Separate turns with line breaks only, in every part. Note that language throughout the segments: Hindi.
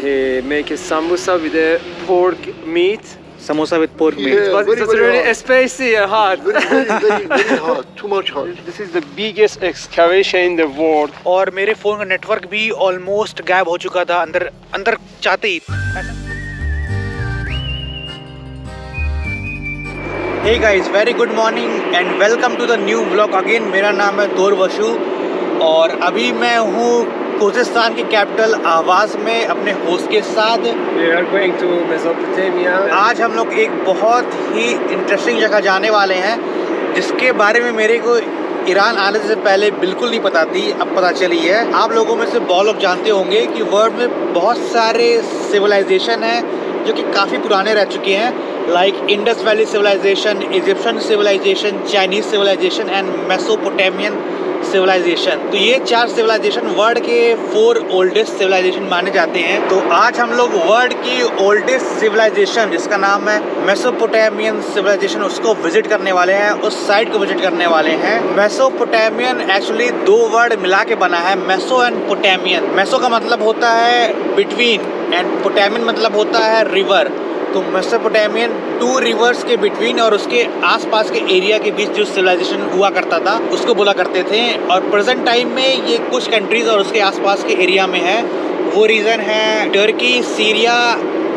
He make a samosa with a pork meat.
Samosa with pork meat.
Yeah.
But
very,
it's
very
really
hot.
spicy and hot.
Very hot. Too much hot.
This is the biggest excavation in the world.
और मेरे फ़ोन का नेटवर्क भी ऑलमोस्ट गायब हो चुका था अंदर चाहते ही। Hey guys, very good morning and welcome to the new vlog again। मेरा नाम है तोर वशु और अभी मैं हूँ कोजिस्तान की कैपिटल आवाज़ में अपने होस्ट के साथ।
We are going to Mesopotamia.
आज हम लोग एक बहुत ही इंटरेस्टिंग जगह जाने वाले हैं जिसके बारे में मेरे को ईरान आने से पहले बिल्कुल नहीं पता थी, अब पता चली है। आप लोगों में से बहुत लोग जानते होंगे कि वर्ल्ड में बहुत सारे सिविलाइजेशन हैं जो कि काफ़ी पुराने रह चुके हैं, like Indus valley civilization, Egyptian civilization, Chinese civilization and Mesopotamian civilization. तो ये 4 सिविलाइजेशन वर्ल्ड के 4 ओल्डेस्ट सिविलाइजेशन माने जाते हैं। तो आज हम लोग वर्ल्ड की ओल्डेस्ट सिविलाइजेशन जिसका नाम है मेसोपोटामियन सिविलाइजेशन उसको विजिट करने वाले हैं, उस साइट को विजिट करने वाले हैं। मेसोपोटामियन एक्चुअली 2 वर्ड मिला के बना है, मेसो एंड पोटामियन। मेसो का मतलब होता है बिटवीन एंड पोटामियन मतलब होता है रिवर। तो मेसोपोटामियन 2 रिवर्स के बिटवीन और उसके आसपास के एरिया के बीच जो सिविलाइजेशन हुआ करता था उसको बोला करते थे। और प्रेजेंट टाइम में ये कुछ कंट्रीज और उसके आसपास के एरिया में है। वो रीजन है Turkey, Syria,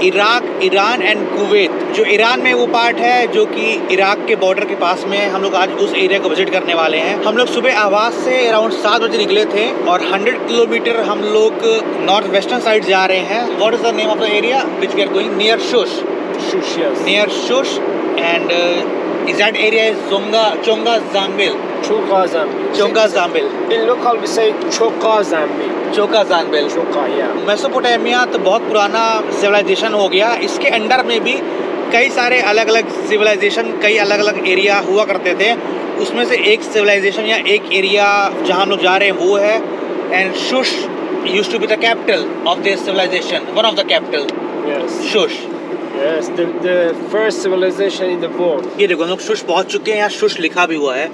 Iraq, Iran and Kuwait. जो ईरान में वो पार्ट है जो कि इराक के बॉर्डर के पास में है। हम लोग आज उस एरिया को विजिट करने वाले हैं। हम लोग सुबह आवाज से अराउंड 7 बजे निकले थे और 100 किलोमीटर हम लोग नॉर्थ वेस्टर्न साइड जा रहे हैं। What is the name of the area which we are going? Near Shush.
Shush, yes.
Near Shush and is that area is Chongazambil.
Chokazambil.
Chongazambil.
In local we say Chokazambil.
Chongazambil.
Choka, yeah.
Mesopotamia तो बहुत पुराना सिविलाइजेशन हो गया। इसके अंडर में भी कई सारे अलग अलग सिविलाइजेशन, कई अलग अलग एरिया हुआ करते थे। उसमें से एक सिविलाइजेशन या एक एरिया जहाँ हम लोग जा रहे हैं वो है and shush used to be the capital of this civilization, one of the capital.
Yes.
Shush.
Yes, the first civilization in the world.
ये देखो हम लोग शुश पहुंच चुके हैं, यहाँ शुश लिखा भी हुआ है।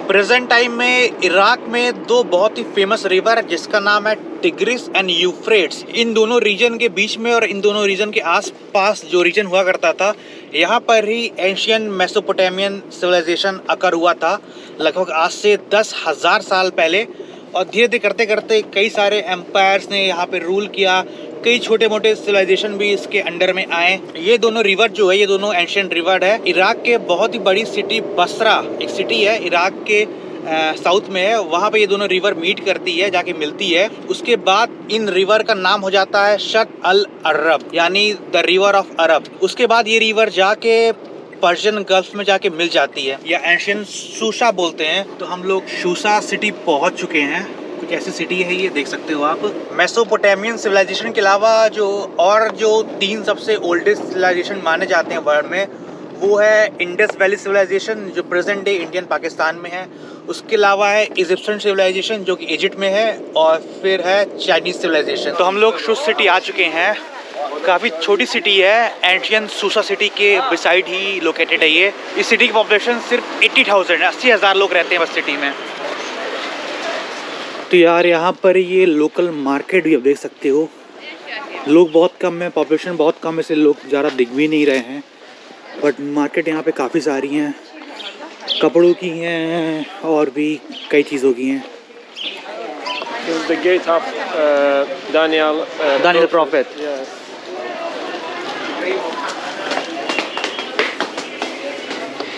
प्रेजेंट टाइम में इराक में 2 बहुत ही फेमस रिवर है जिसका नाम है टिग्रिस एंड यूफ्रेट्स। इन दोनों रीजन के बीच में और इन दोनों रीजन के आसपास जो रीजन हुआ करता था यहाँ पर ही एंशियन मेसोपोटामियन सिविलाइजेशन अकर हुआ था लगभग आज से 10,000 साल पहले। और धीरे धीरे करते करते कई सारे एम्पायर्स ने यहाँ पे रूल किया, कई छोटे मोटे सिविलाइजेशन भी इसके अंडर में आए। ये दोनों रिवर जो है ये दोनों एंशियंट रिवर है। इराक के बहुत ही बड़ी सिटी बसरा एक सिटी है इराक के साउथ में है, वहाँ पे ये दोनों रिवर मीट करती है, जाके मिलती है। उसके बाद इन रिवर का नाम हो जाता है शत अल अरब यानी द रिवर ऑफ अरब। उसके बाद ये रिवर जाके पर्शियन गल्फ में जाके मिल जाती है या एंशियंट शूशा बोलते हैं। तो हम लोग शूशा सिटी पहुंच चुके हैं। कुछ ऐसी सिटी है ये, देख सकते हो आप। मेसोपोटामियन सिविलाइजेशन के अलावा जो 3 सबसे ओल्डेस्ट सिविलाइजेशन माने जाते हैं वर्ल्ड में वो है इंडस वैली सिविलाइजेशन जो प्रेजेंट डे इंडियन पाकिस्तान में है। उसके अलावा है इजिप्शियन सिविलाइजेशन जो कि इजिप्ट में है और फिर है चाइनीज सिविलाइजेशन। तो हम लोग शुश सिटी आ चुके हैं। काफ़ी छोटी सिटी है, एंशियन शूशा सिटी के बिसाइड ही लोकेटेड है ये। इस सिटी की पॉपुलेशन सिर्फ 80,000 है, 80,000 लोग रहते हैं बस सिटी में। तो यार यहाँ पर ये लोकल मार्केट भी आप देख सकते हो, लोग बहुत कम है, पॉपुलेशन बहुत कम है, इसलिए लोग ज़्यादा दिख भी नहीं रहे हैं। बट मार्केट यहाँ पे काफ़ी सारी हैं, कपड़ों की हैं और भी कई चीज़ों की हैं।
This is the gate of Daniel
Prophet.
Yes.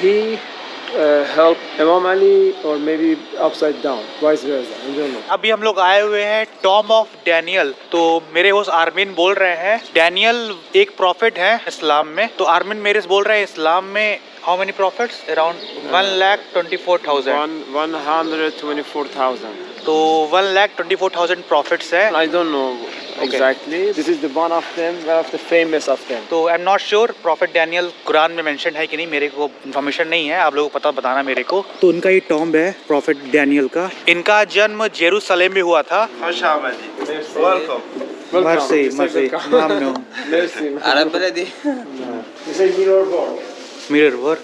He helped Imam Ali or maybe upside down, vice versa. I don't know.
अभी हम लोग आए हुए हैं टॉम ऑफ डैनियल। तो मेरे होस्ट आर्मिन बोल रहे हैं डैनियल एक प्रॉफिट है इस्लाम में। तो आर्मिन मेरे से बोल रहे हैं इस्लाम में हाउ मेनी प्रॉफिट्स? अराउंड 1,24,000।
124,000.
तो 1,24,000 प्रॉफिट्स है।
I don't know exactly. This is the one of the famous of them.
तो I am not sure profit Daniel Quran में मेंशन है कि नहीं, मेरे को इन्फॉर्मेशन नहीं है, आप लोगों को पता बताना मेरे को। तो उनका ये टॉम्ब है प्रॉफिट डैनियल का। इनका जन्म जेरूसलेम में हुआ था। मिरर वर्क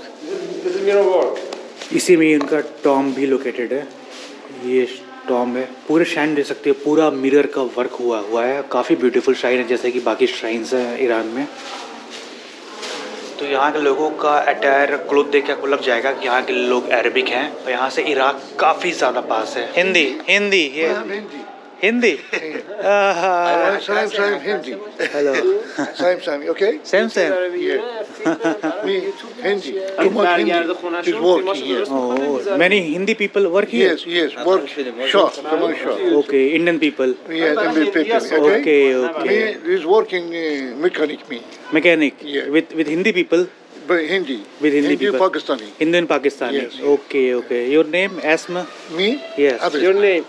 इसी में उनका टॉम्ब भी लोकेटेड है। ये टॉम है, पूरे शाइन दे सकते हैं, पूरा मिरर का वर्क हुआ है, काफ़ी ब्यूटीफुल शाइन है जैसे कि बाकी श्राइन्स हैं ईरान में। तो यहाँ के लोगों का अटायर क्लोथ देख के आपको लग जाएगा कि यहाँ के लोग अरबिक हैं और यहाँ से इराक काफ़ी ज़्यादा पास है। हिंदी हिंदी ये Hindi
Same Hindi.
Hello
Same, okay?
Same same
Me, Hindi. Too much Hindi. He's working here.
Oh many Hindi people work here
Yes, work. Short, come on, short.
Okay Indian people
Yes, and people,
okay
okay?
Okay
Me, he's working mechanic, me.
Mechanic
Yeah.
With Hindi people
But Hindi.
With Hindi people.
Pakistani.
Indian Pakistani
Yes.
Okay okay your name एस्म
Me?
Yes.
Abed.
Your name,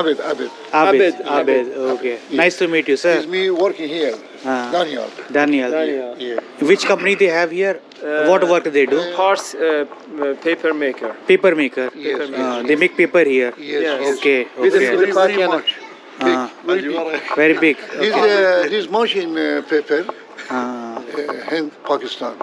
Abed.
Abid Abid okay nice to meet you
He's
sir
me working here.
हाँ.
Daniel.
Daniel
Yeah.
which company they have here what work they do
Parts paper maker.
paper maker
Yes,
they make paper here
Yes.
okay
With the-
okay
with the
Very
Pakistani.
much. Big, very big.
very big
His machine paper
हाँ
Hind Pakistan.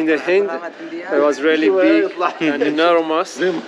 in the Hind was really big and enormous.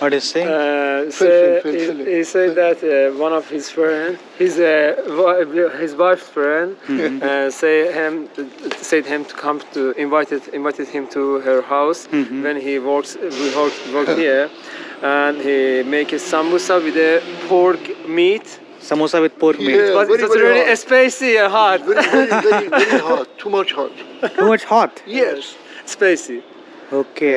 what is saying
He said that one of his friend, his wife's friend, said him to come to invited him to her house when he worked here, and he make a samosa with a pork meat.
samosa with pork meat
Yeah.
But
Very,
it was
very
really
hot.
spicy and hot.
Very hot. Too much hot.
too much hot
Yes.
Spicy.
okay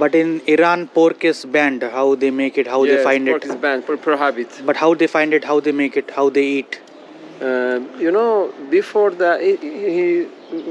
but in Iran pork is banned how they make it how they
Yes,
find
pork
it
is banned, prohibit.
but how they find it how they make it how they eat
You know, before that,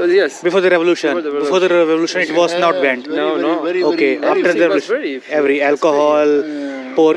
Yes.
before the revolution before the revolution it was not banned
Very,
No,
very,
no.
very,
okay
very,
after
everything
the
was
revolution
very-
every alcohol pork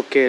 okay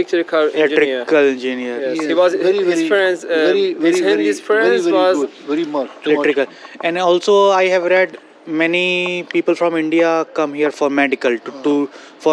engineer.
electrical engineer
Yes. He was
Very,
his
very,
friends.
very,
His
very,
Hindi's
very,
friends
very
was
good. Very much. Too much.
electrical and also I have read many people from India come here for medical to for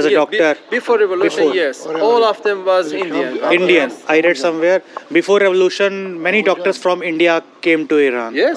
As a doctor.
Before revolution,
Before.
yes. All of them was Indian.
Indian I read somewhere before revolution many doctors from India came to Iran
Yes.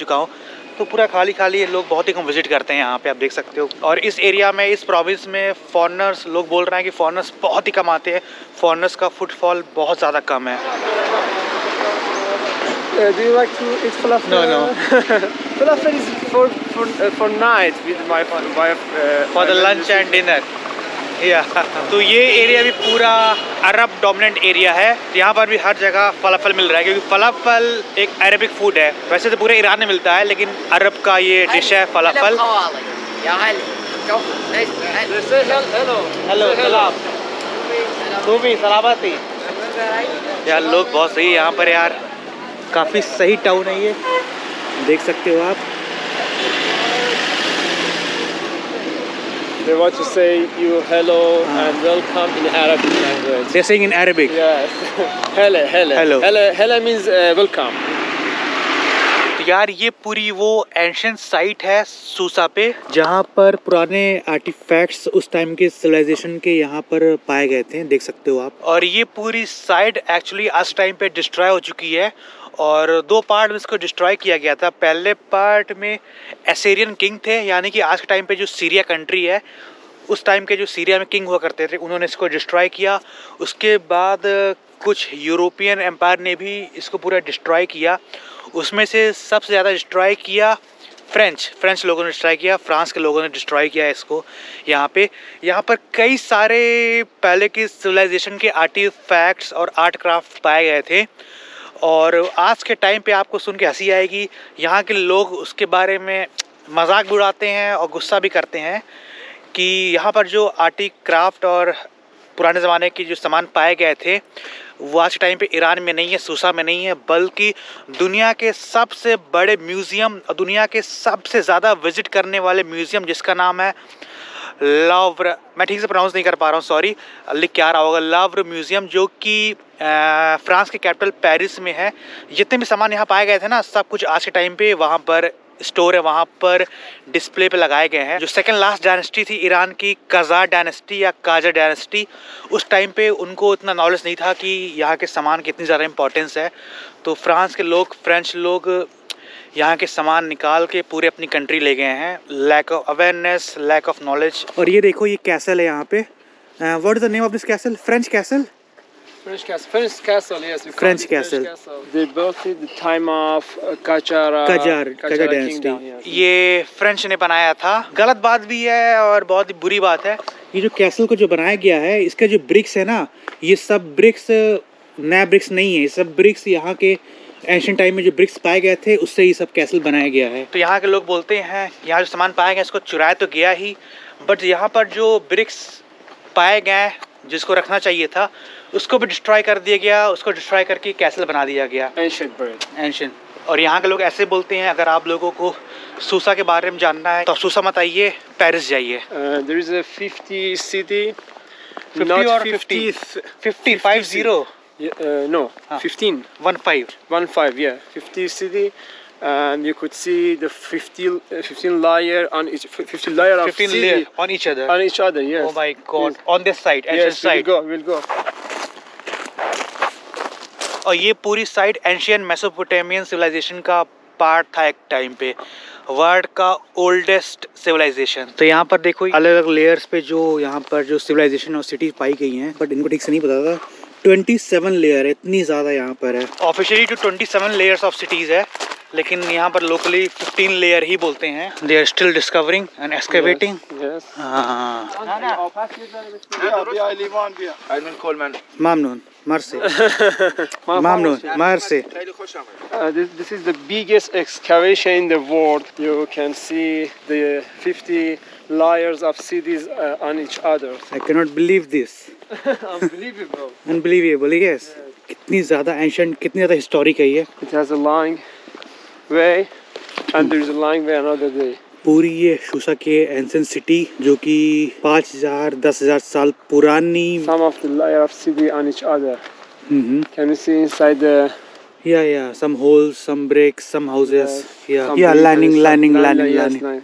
चुका हूँ तो पूरा खाली खाली लोग बहुत ही कम विजिट करते हैं यहाँ पे आप देख सकते हो और इस एरिया में इस प्रोविंस में फॉरेनर्स लोग बोल रहे हैं कि फॉरेनर्स बहुत ही कम आते हैं फॉरेनर्स का फुटफॉल बहुत ज़्यादा कम है
Do you like to eat falafel?
No, no.
Falafel is for night with my wife.
For the lunch and dinner या तो ये एरिया भी पूरा अरब डोमिनेंट एरिया है यहाँ पर भी हर जगह फलाफल मिल रहा है क्योंकि फलाफल एक अरबिक फूड है वैसे तो पूरे ईरान में मिलता है लेकिन अरब का ये डिश है फलाफल
They say hello.
हेलो सलाम तू भी सलामती यार लोग बहुत सही है यहाँ पर यार काफ़ी सही टाउन है ये देख सकते हो आप
They want to say you hello and welcome in Arabic language.
They're saying in Arabic
Yes. Hele.
Hello.
Hele means welcome.
तो यार ये पूरी वो एंशियंट साइट है सूसा पे जहाँ पर पुराने आर्टिफैक्ट्स उस टाइम के सिविलाइजेशन के यहाँ पर पाए गए थे देख सकते हो आप और ये पूरी साइट एक्चुअली आज टाइम पे डिस्ट्रॉय हो चुकी है और दो पार्ट में इसको डिस्ट्रॉय किया गया था पहले पार्ट में एसेरियन किंग थे यानी कि आज के टाइम पे जो सीरिया कंट्री है उस टाइम के जो सीरिया में किंग हुआ करते थे उन्होंने इसको डिस्ट्रॉय किया उसके बाद कुछ यूरोपियन एम्पायर ने भी इसको पूरा डिस्ट्रॉय किया उसमें से सबसे ज़्यादा डिस्ट्रॉय किया फ्रेंच लोगों ने डिस्ट्रॉय किया फ्रांस के लोगों ने डिस्ट्रॉय किया इसको यहाँ पर कई सारे पहले की सिविलाइजेशन के आर्टिफैक्ट्स और आर्ट क्राफ्ट पाए गए थे और आज के टाइम पे आपको सुन के हंसी आएगी यहाँ के लोग उसके बारे में मजाक भी उड़ाते हैं और गुस्सा भी करते हैं कि यहाँ पर जो आर्ट क्राफ्ट और पुराने ज़माने के जो सामान पाए गए थे वो आज के टाइम पे ईरान में नहीं है सूसा में नहीं है बल्कि दुनिया के सबसे बड़े म्यूज़ियम और दुनिया के सबसे ज़्यादा विज़िट करने वाले म्यूज़ियम जिसका नाम है लव्र, मैं ठीक से प्रोनाउंस नहीं कर पा रहा हूँ, सॉरी, लिख के आ रहा होगा, लव्र म्यूजियम, जो कि फ्रांस के कैपिटल पेरिस में है। जितने भी सामान यहाँ पाए गए थे ना, सब कुछ आज के टाइम पे वहाँ पर स्टोर है, वहाँ पर डिस्प्ले पे लगाए गए हैं। जो सेकंड लास्ट डायनेस्टी थी ईरान की, कज़ार डायनेस्टी या काजर डायनेस्टी, उस टाइम पे उनको इतना नॉलेज नहीं था कि यहाँ के सामान की इतनी ज़्यादा इंपॉर्टेंस है। तो फ्रांस के लोग, फ्रेंच लोग यहाँ के सामान निकाल के पूरे अपनी कंट्री ले गए हैं। Lack of awareness, lack of knowledge. और ये देखो, ये कैसल है यहाँ पे। What is the name of this castle? French castle?
French castle, yes. We call
French
it
castle.
They built it the time of Qajar
dynasty.
kingdom, yes.
ये फ्रेंच ने बनाया था। गलत बात भी है और बहुत ही बुरी बात है। ये जो कैसल को जो बनाया गया है, इसका जो ब्रिक्स है ना, ये सब ब्रिक्स नया ब्रिक्स नहीं है। ये सब ब्रिक्स यहाँ के एंशिएंट टाइम में जो ब्रिक्स पाए गए थे, उससे ये सब कैसल बनाया गया है। तो यहाँ के लोग बोलते हैं यहाँ जो सामान पाया गया इसको चुराया तो गया ही, बट यहाँ पर जो ब्रिक्स पाए गए जिसको रखना चाहिए था, उसको भी डिस्ट्रॉय कर दिया गया। उसको डिस्ट्रॉय करके कैसल बना दिया गया, एंशिएंट। और यहाँ के लोग ऐसे बोलते हैं, अगर आप लोगों को सूसा के बारे में जानना है तो आप सूसा मत आइए, पेरिस जाइए।
There is a 50 city,
50
not
or
50,
50?
no, 15. 15, yeah, 50 city, and you could see the 15 layer on each 15 layer of
15
city
layer on each other.
on each other. Yes.
Oh my God!
Yes.
On this side, ancient
Yes,
side.
we'll go.
और ये पूरी साइड एंशियन मेसोपोटामियन सिविलाइजेशन का पार्ट था एक टाइम पे, वर्ल्ड का ओल्डेस्ट सिविलाइजेशन। तो यहाँ पर देखो अलग अलग लेयर्स पे जो यहाँ पर जो सिविलाइजेशन और सिटीज पाई गई हैं, बट इनको ठीक से नहीं पता था। 27 लेयर है, इतनी ज़्यादा यहाँ पर है। ऑफिशियली तो 27 लेयर्स ऑफ सिटीज़ है, लेकिन यहाँ पर लोकली 15 लेयर ही बोलते हैं। They are still discovering and excavating. मामनून मर्सी मामनून मर्सी।
This is the biggest excavation in the world. You can see the 50 layers of cities on each other.
I cannot believe this.
Unbelievable.
Unbelievable, yes. कितनी ज़्यादा एंशिएंट, कितनी ज़्यादा हिस्टोरिक है ये।
It has a long way, and there is a long way another day.
पूरी ये शूसा के एंशिएंट सिटी, जो कि 5000-10,000 साल पुरानी।
Some of the layer of city on each other. Can you see inside the?
Yeah. Some holes, some bricks, some houses.
Some
Yeah.
bricks
Lining.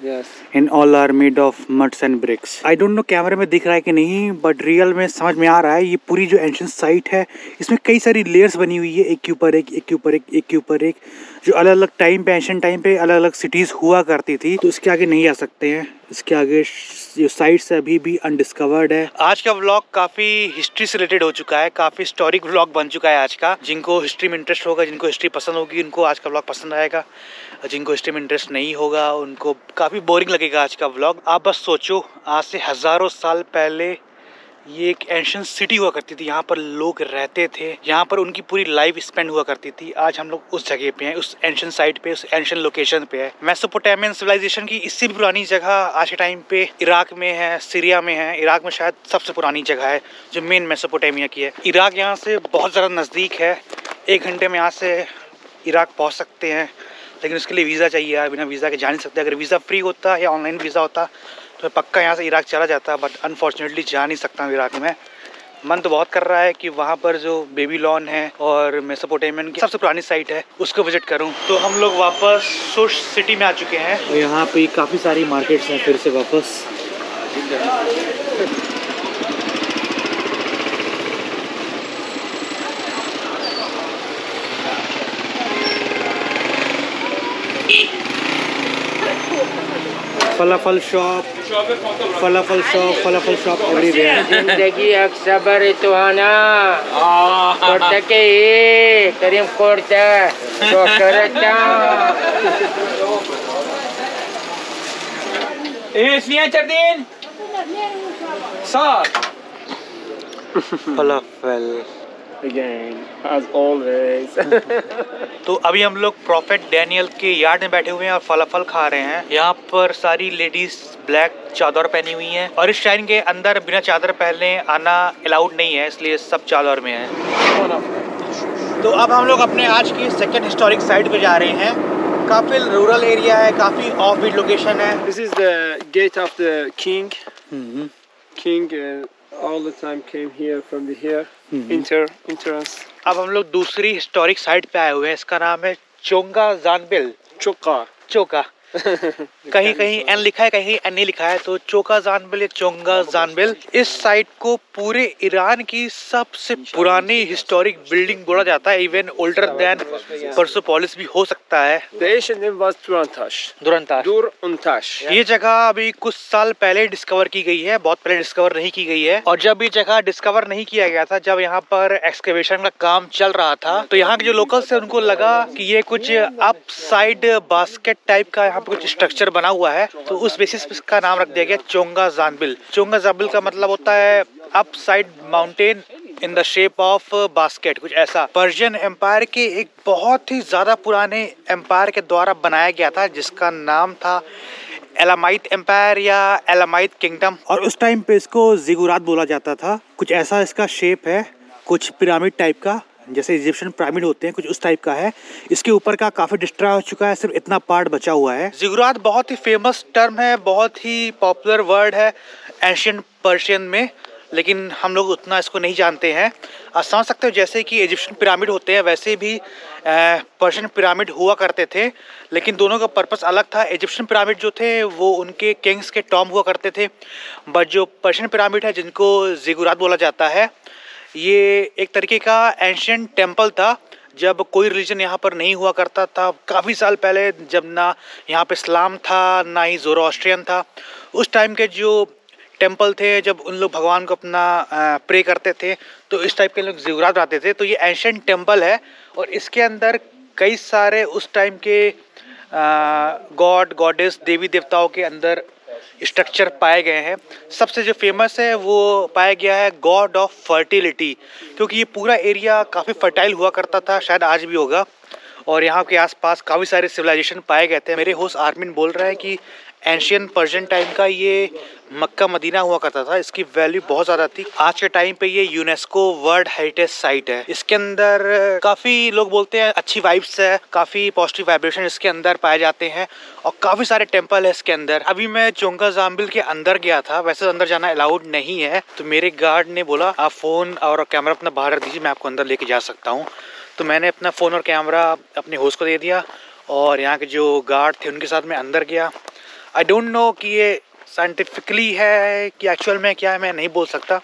Yes.
And all are made of muds and bricks. I don't know कैमरे में दिख रहा है कि नहीं, बट रियल में समझ में आ रहा है। ये पूरी जो एंशिएंट साइट है, इसमें कई सारी लेयर्स बनी हुई है, एक के ऊपर एक, एक के ऊपर एक, एक के ऊपर एक, जो अलग अलग टाइम पे, एंशिएंट टाइम पे अलग अलग सिटीज हुआ करती थी। तो इसके आगे नहीं आ सकते हैं, इसके आगे जो साइट्स अभी भी अनडिस्कवर्ड है। आज का व्लॉग काफ़ी हिस्ट्री से रिलेटेड हो चुका है, काफ़ी हिस्टोरिक व्लॉग बन चुका है आज का। जिनको हिस्ट्री में इंटरेस्ट होगा, जिनको हिस्ट्री पसंद होगी, उनको आज का व्लॉग पसंद आएगा। जिनको हिस्ट्री में इंटरेस्ट नहीं होगा, उनको काफ़ी बोरिंग लगेगा आज का व्लॉग। आप बस सोचो, आज से हज़ारों साल पहले ये एक एंशिएंट सिटी हुआ करती थी, यहाँ पर लोग रहते थे, यहाँ पर उनकी पूरी लाइफ स्पेंड हुआ करती थी। आज हम लोग उस जगह पे हैं, उस एंशिएंट साइट पे, उस एंशिएंट लोकेशन पे है। मेसोपोटामियन सिविलाइजेशन की इससे भी पुरानी जगह आज के टाइम पे इराक में है, सीरिया में है। इराक में शायद सबसे पुरानी जगह है जो मेन मेसोपोटामिया की है। इराक यहाँ से बहुत ज़्यादा नज़दीक है, 1 घंटे में यहाँ से इराक पहुँच सकते हैं, लेकिन उसके लिए वीज़ा चाहिए। बिना वीज़ा के जा नहीं सकते। अगर वीज़ा फ्री होता या ऑनलाइन वीज़ा होता तो पक्का यहाँ से इराक चला जाता, बट अनफॉर्चुनेटली जा नहीं सकता हूँ इराक में। मन तो बहुत कर रहा है कि वहाँ पर जो बेबीलोन है और मेसोपोटामियन की सबसे पुरानी साइट है उसको विजिट करूँ। तो हम लोग वापस सुश सिटी में आ चुके हैं और यहाँ पे काफ़ी सारी मार्केट्स हैं फिर से वापस। फलाफल शॉप एवरीवेयर।
जिंदगी एक सबर तुहाना करता के करीम करता तो करता इसलिए चर्दीन साथ
फलाफल
Again, as always.
तो अभी हम लोग प्रॉफेट डैनियल के यार्ड में बैठे हुए हैं और फलाफल खा रहे हैं। यहाँ पर सारी लेडीज ब्लैक चादर पहनी हुई हैं और इस शाइन के अंदर बिना चादर पहने आना अलाउड नहीं है, इसलिए सब चादर में है। तो अब हम लोग अपने आज की सेकंड हिस्टोरिक साइट पे जा रहे हैं। काफी रूरल एरिया है, काफी ऑफ बीट लोकेशन है।
This is the gate of the king. King all the time came here from the here entrance.
अब हम लोग दूसरी हिस्टोरिक साइट पे आए हुए हैं। इसका नाम है चोंगा जानबिल। चोका कहीं कहीं एन लिखा है, कहीं एन नहीं लिखा है, तो चोका जानबिल या चोंगा जानबिल। इस साइट को पूरे ईरान की सबसे पुरानी हिस्टोरिक बिल्डिंग बोला जाता है, इवन ओल्डर देन परसोपोलिस भी हो सकता है।
The ancient name was Durantash.
दुरंताश। ये जगह अभी कुछ साल पहले डिस्कवर की गई है, बहुत पहले डिस्कवर नहीं की गई है। और जब ये जगह डिस्कवर नहीं किया गया था, जब यहाँ पर एक्सकेवेशन का काम चल रहा था, तो यहाँ के जो लोकल्स थे उनको लगा कि ये कुछ अपसाइड बास्केट टाइप का यहाँ कुछ स्ट्रक्चर बना हुआ है, तो उस बेसिस पे इसका नाम रख दिया गया चोंगा जानबिल। चोंगा जानबिल का मतलब होता है upside mountain in the shape of basket, कुछ ऐसा। पर्शियन एम्पायर के एक बहुत ही ज्यादा पुराने एम्पायर के द्वारा बनाया गया था, जिसका नाम था एलामाइट एम्पायर या एलामाइट किंगडम। और उस टाइम पे इसको जिगुरात बोला जाता था। कुछ ऐसा इसका शेप है, कुछ पिरामिड टाइप का, जैसे इजिप्शियन पिरामिड होते हैं, कुछ उस टाइप का है। इसके ऊपर का काफी डिस्ट्रॉय हो चुका है, सिर्फ इतना पार्ट बचा हुआ है। जिगुरात बहुत ही फेमस टर्म है, बहुत ही पॉपुलर वर्ड है एंशिएंट पर्शियन में, लेकिन हम लोग उतना इसको नहीं जानते हैं। आप समझ सकते हो जैसे कि इजिप्शियन पिरामिड होते हैं, वैसे भी पर्शियन पिरामिड हुआ करते थे, लेकिन दोनों का पर्पस अलग था। इजिप्शियन पिरामिड जो थे वो उनके किंग्स के टॉम हुआ करते थे, बट जो पर्शियन पिरामिड है जिनको जिगुरात बोला जाता है, ये एक तरीके का एंशिएंट टेम्पल था। जब कोई रिलीजन यहाँ पर नहीं हुआ करता था, काफ़ी साल पहले, जब ना यहाँ पे इस्लाम था ना ही ज़ोरोस्ट्रियन था, उस टाइम के जो टेम्पल थे, जब उन लोग भगवान को अपना प्रे करते थे, तो इस टाइप के लोग जिगुरात आते थे। तो ये एंशिएंट टेम्पल है और इसके अंदर कई सारे उस टाइम के गॉड गॉडेस देवी देवताओं के अंदर स्ट्रक्चर पाए गए हैं। सबसे जो फेमस है वो पाया गया है गॉड ऑफ फर्टिलिटी, क्योंकि ये पूरा एरिया काफ़ी फर्टाइल हुआ करता था, शायद आज भी होगा। और यहाँ के आसपास काफ़ी सारे सिविलाइजेशन पाए गए थे। मेरे होस्ट आर्मिन बोल रहा है कि एंशियन पर्शियन टाइम का ये मक्का मदीना हुआ करता था, इसकी वैल्यू बहुत ज़्यादा थी। आज के टाइम पे ये यूनेस्को वर्ल्ड हेरिटेज साइट है। इसके अंदर काफ़ी लोग बोलते हैं अच्छी वाइब्स है, काफ़ी पॉजिटिव वाइब्रेशन इसके अंदर पाए जाते हैं और काफ़ी सारे टेम्पल है इसके अंदर। अभी मैं चोंगा जानबिल के अंदर गया था, वैसे अंदर जाना अलाउड नहीं है, तो मेरे गार्ड ने बोला आप फ़ोन और कैमरा अपना बाहर रख दीजिए, मैं आपको अंदर लेके जा सकता हूँ। तो मैंने अपना फ़ोन और कैमरा अपने होस्ट को दे दिया और यहाँ के जो गार्ड थे उनके साथ मैं अंदर गया। आई डोंट नो कि ये साइंटिफिकली है कि एक्चुअल में क्या है, मैं नहीं बोल सकता,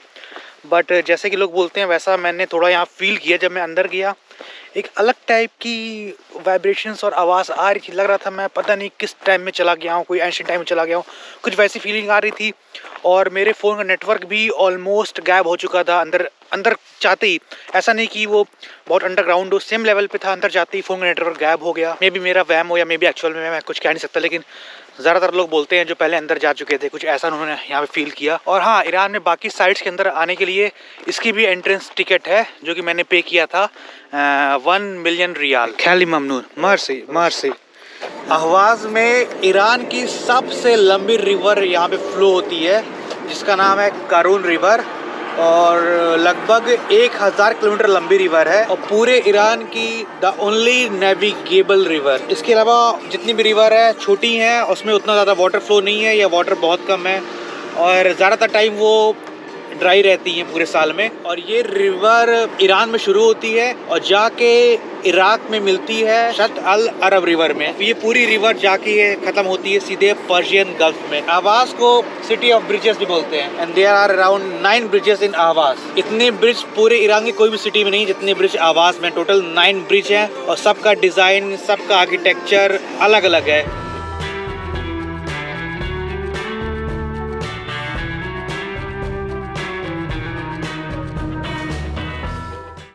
बट जैसे कि लोग बोलते हैं वैसा मैंने थोड़ा यहाँ फील किया। जब मैं अंदर गया एक अलग टाइप की वाइब्रेशंस और आवाज़ आ रही थी, लग रहा था मैं पता नहीं किस टाइम में चला गया हूँ, कोई एंशिएंट टाइम में चला गया हूँ, कुछ वैसी फीलिंग आ रही थी। और मेरे फ़ोन का नेटवर्क भी ऑलमोस्ट गायब हो चुका था अंदर जाते ही। ऐसा नहीं कि वो बहुत अंडरग्राउंड हो, सेम लेवल पे था, अंदर जाते ही फ़ोन का नेटवर्क गायब हो गया। मे बी मेरा वहम हो या मे बी एक्चुअल में, मैं कुछ कह नहीं सकता, लेकिन ज़्यादातर लोग बोलते हैं जो पहले अंदर जा चुके थे कुछ ऐसा उन्होंने यहाँ पे फील किया। और हाँ, ईरान में बाकी साइट्स के अंदर आने के लिए इसकी भी एंट्रेंस टिकट है, जो कि मैंने पे किया था 1 मिलियन रियाल। ख्याली ममनून, मर्सी। अहवाज में ईरान की सबसे लंबी रिवर यहाँ पे फ्लो होती है, जिसका नाम है कारून रिवर, और लगभग 1000 किलोमीटर लंबी रिवर है और पूरे ईरान की द ओनली नेविगेबल रिवर। इसके अलावा जितनी भी रिवर है छोटी हैं, उसमें उतना ज़्यादा वाटर फ्लो नहीं है या वाटर बहुत कम है, और ज़्यादातर टाइम वो ड्राई रहती है पूरे साल में। और ये रिवर ईरान में शुरू होती है और जाके इराक में मिलती है शत अल अरब रिवर में। ये पूरी रिवर जाके खत्म होती है सीधे पर्शियन गल्फ में। आवाज को सिटी ऑफ ब्रिजेस भी बोलते हैं, and there are around 9 bridges in Ahvaz. इतने ब्रिज पूरे ईरान की कोई भी सिटी में नहीं जितने ब्रिज आवाज में। टोटल 9 ब्रिज हैं और सबका डिजाइन, सबका आर्किटेक्चर अलग अलग है।